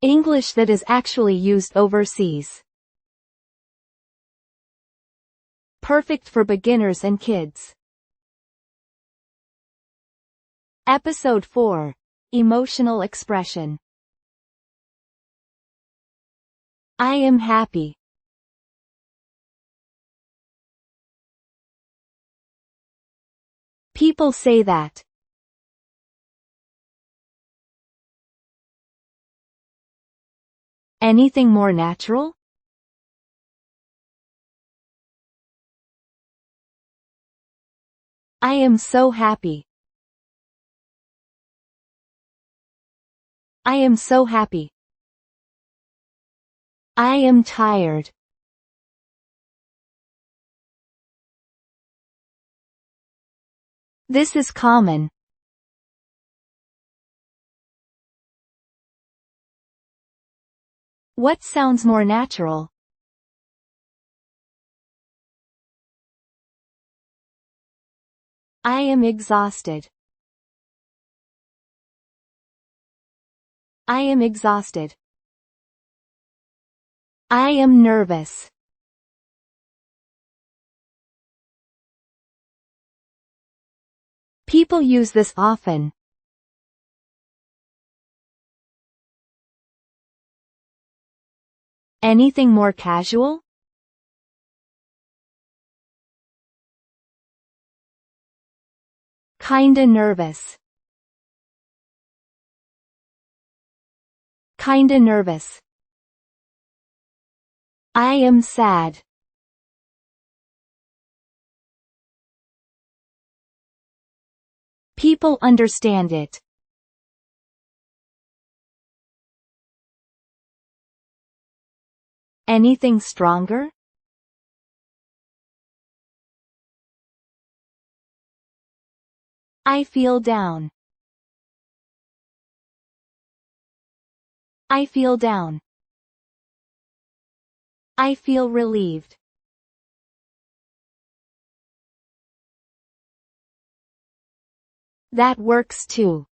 English that is actually used overseas. Perfect for beginners and kids. Episode 4. Emotional expression. I am happy. People say that. Anything more natural? I am so happy. I am so happy. I am tired. This is common. What sounds more natural? I am exhausted. I am exhausted. I am nervous. People use this often. Anything more casual? Kinda nervous. Kinda nervous. I am sad. People understand it. Anything stronger? I feel down. I feel down. I feel relieved. That works too.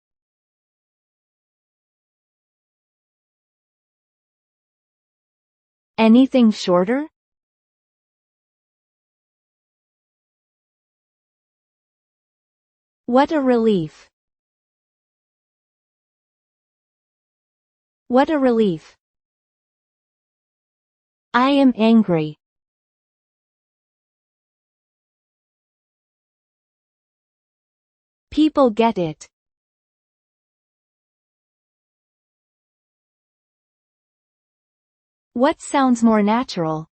Anything shorter? What a relief. What a relief. I am angry. People get it. What sounds more natural?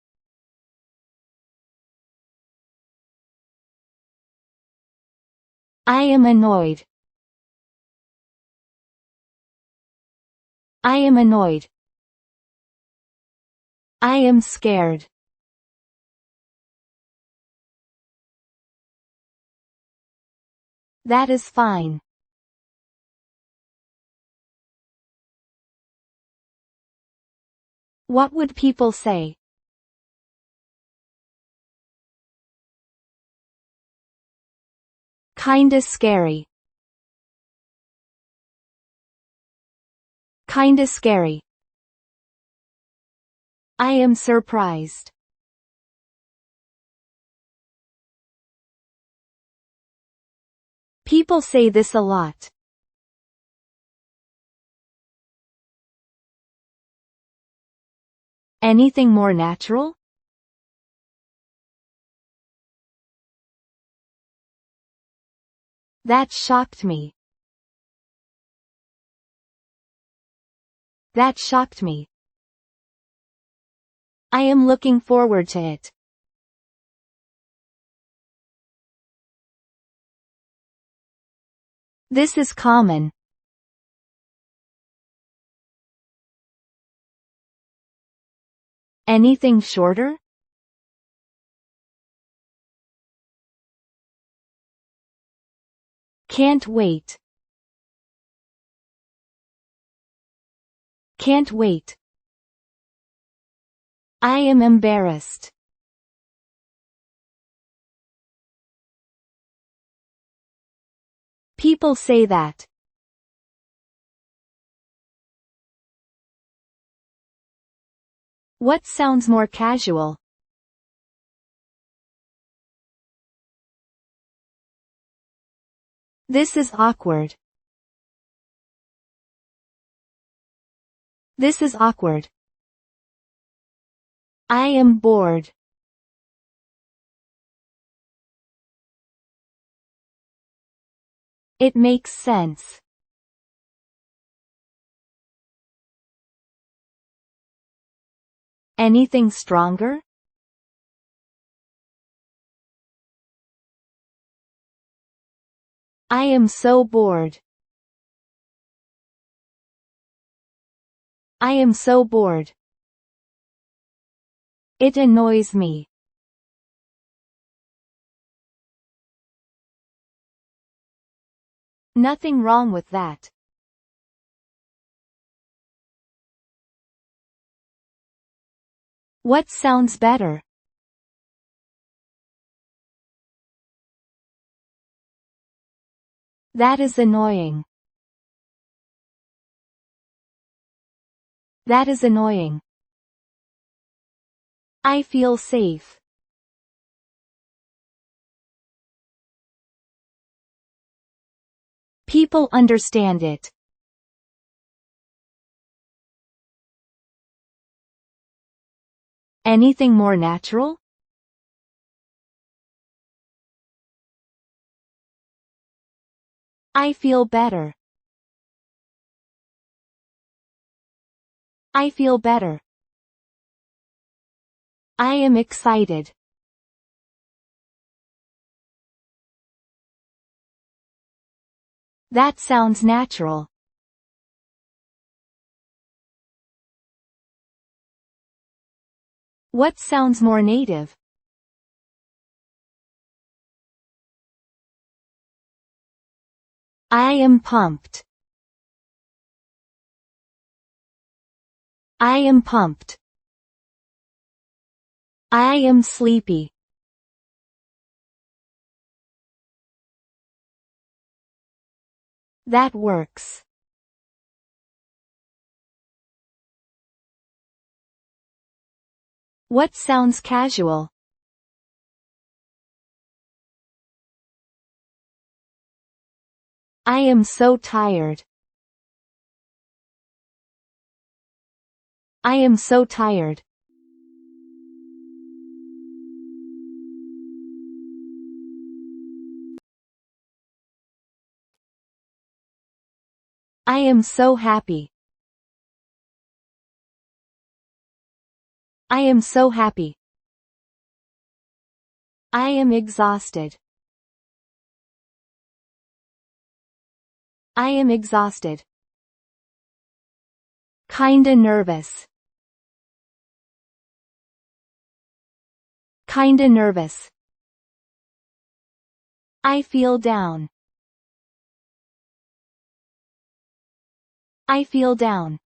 I am annoyed. I am annoyed. I am scared. That is fine. What would people say? Kinda scary. Kinda scary. I am surprised. People say this a lot. Anything more natural? That shocked me. That shocked me. I am looking forward to it. This is common. Anything shorter? Can't wait. Can't wait. I am embarrassed. People say that. What sounds more casual? This is awkward. This is awkward. I am bored. It makes sense. Anything stronger? I am so bored. I am so bored. It annoys me. Nothing wrong with that. What sounds better? That is annoying. That is annoying. I feel safe. People understand it. Anything more natural? I feel better. I feel better. I am excited. That sounds natural. What sounds more native? I am pumped. I am pumped. I am sleepy. That works. What sounds casual? I am so tired. I am so tired. I am so happy. I am so happy. I am exhausted. I am exhausted. Kinda nervous. Kinda nervous. I feel down. I feel down.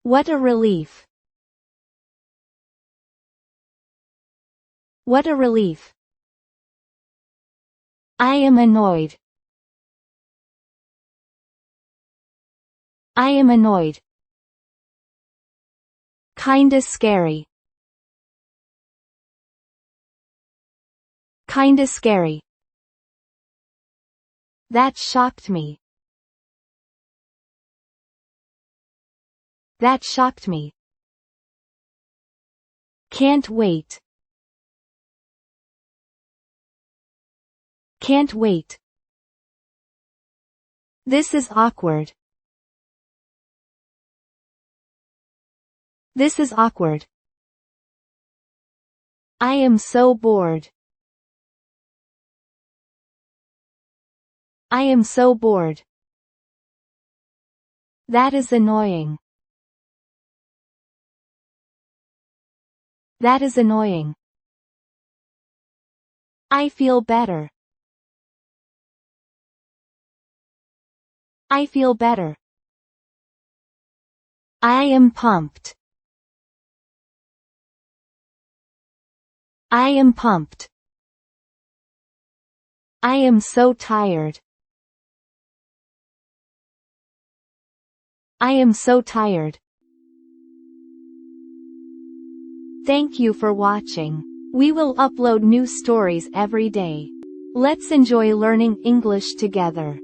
What a relief. What a relief. I am annoyed. I am annoyed. Kinda scary. Kinda scary. That shocked me. That shocked me. Can't wait. Can't wait. This is awkward. This is awkward. I am so bored. I am so bored. That is annoying. That is annoying. I feel better. I feel better. I am pumped. I am pumped. I am so tired. I am so tired. Thank you for watching. We will upload new stories every day. Let's enjoy learning English together.